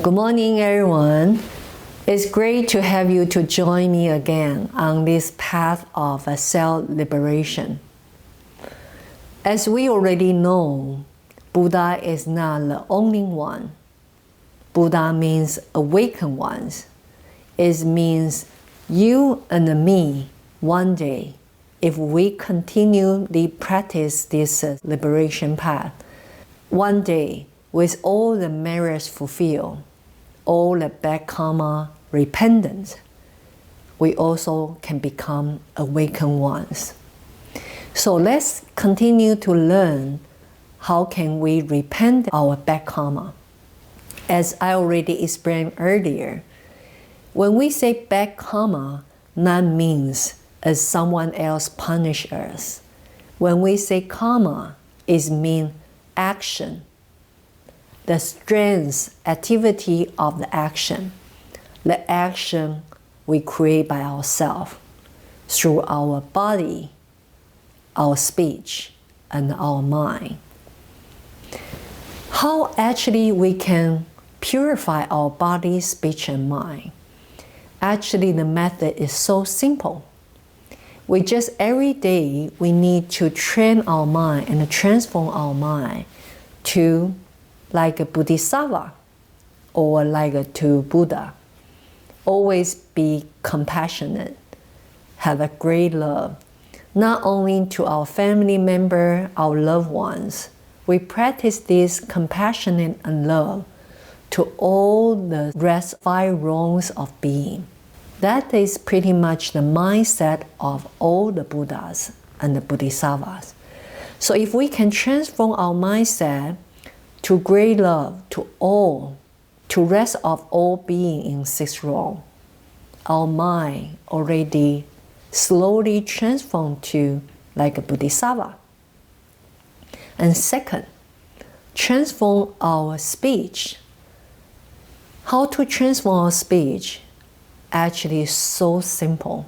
Good morning, everyone. It's great to have you to join me again on this path of self-liberation. As we already know, Buddha is not the only one. Buddha means awakened ones. It means you and me one day, if we continually practice this liberation path, one day with all the merits fulfilled, all the bad karma repentance, we also can become awakened ones. So let's continue to learn how can we repent our bad karma. As I already explained earlier, when we say bad karma, that means as someone else punish us. When we say karma, it means action, the strength, activity of the action we create by ourselves through our body, our speech, and our mind. How actually we can purify our body, speech, and mind? Actually, the method is so simple. We just every day we need to train our mind and transform our mind to like a Bodhisattva or like to Buddha. Always be compassionate, have a great love, not only to our family member, our loved ones. We practice this compassionate and love to all the rest 5 wrongs of being. That is pretty much the mindset of all the Buddhas and the Bodhisattvas. So if we can transform our mindset to great love to all, to rest of all being in 6 wrongs, our mind already slowly transformed to like a Bodhisattva. And second, transform our speech. How to transform our speech? Actually is so simple.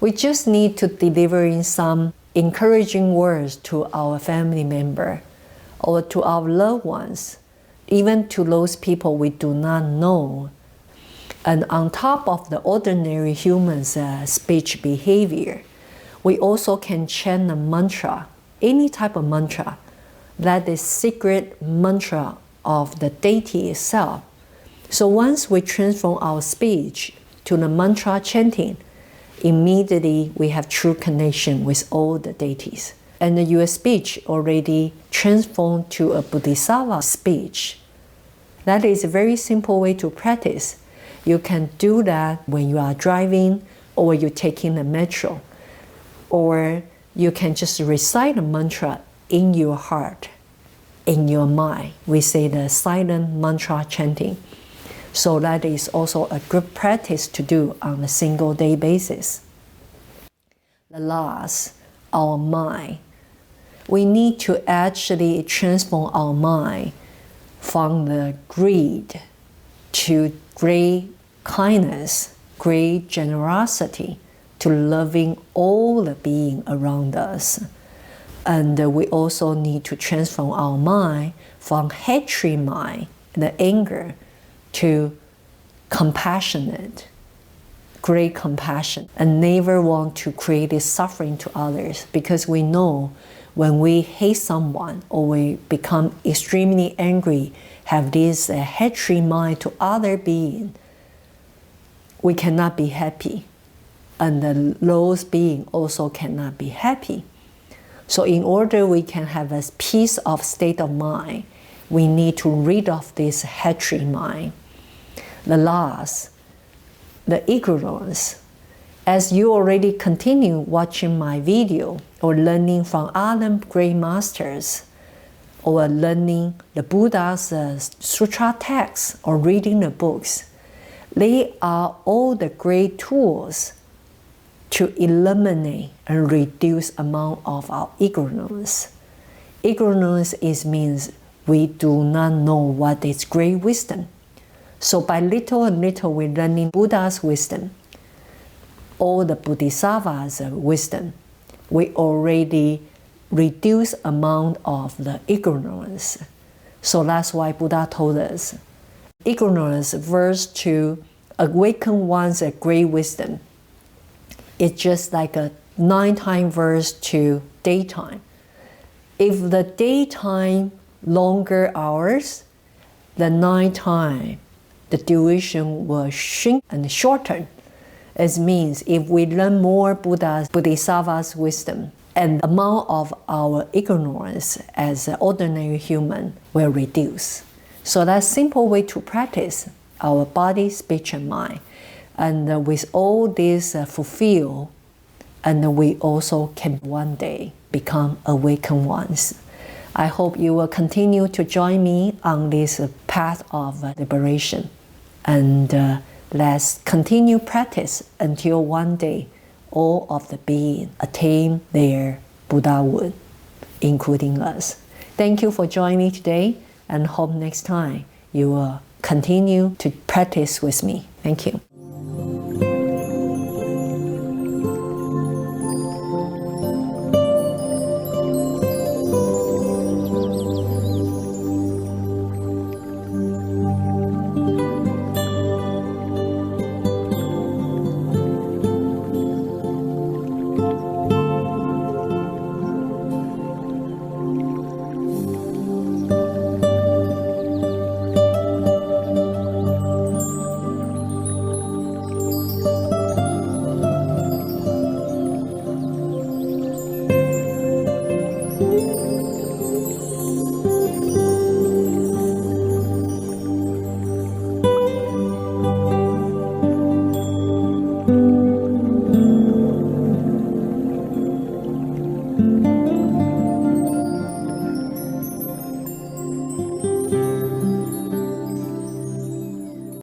We just need to deliver in some encouraging words to our family member or to our loved ones, even to those people we do not know. And on top of the ordinary human's speech behavior, we also can chant a mantra, any type of mantra, that is secret mantra of the deity itself. So once we transform our speech to the mantra chanting, immediately we have true connection with all the deities. And your speech already transformed to a Bodhisattva speech. That is a very simple way to practice. You can do that when you are driving or you're taking the metro. Or you can just recite a mantra in your heart, in your mind. We say the silent mantra chanting. So that is also a good practice to do on a single day basis. The last, our mind. We need to actually transform our mind from the greed to great kindness, great generosity, to loving all the being around us. And we also need to transform our mind from hatred mind, the anger, to compassionate, great compassion, and never want to create this suffering to others, because we know when we hate someone or we become extremely angry, have this hatred mind to other being, we cannot be happy, and the those being also cannot be happy. So in order we can have a peace of state of mind, we need to rid of this hatred mind. The last, the ignorance. As you already continue watching my video or learning from other great masters, or learning the Buddha's sutra texts or reading the books, they are all the great tools to eliminate and reduce amount of our ignorance. Ignorance means we do not know what is great wisdom. So by little and little we're learning Buddha's wisdom, all the Bodhisattva's wisdom. We already reduce amount of the ignorance. So that's why Buddha told us, ignorance verse to awaken one's great wisdom. It's just like a nighttime verse to daytime. If the daytime longer hours, the nighttime, the duration will shrink and shorten. It means if we learn more Bodhisattva's wisdom, and the amount of our ignorance as an ordinary human will reduce. So that's a simple way to practice our body, speech, and mind. And with all this fulfilled, and we also can one day become awakened ones. I hope you will continue to join me on this path of liberation. And let's continue practice until one day all of the beings attain their Buddhahood, including us. Thank you for joining me today, and hope next time you will continue to practice with me. Thank you.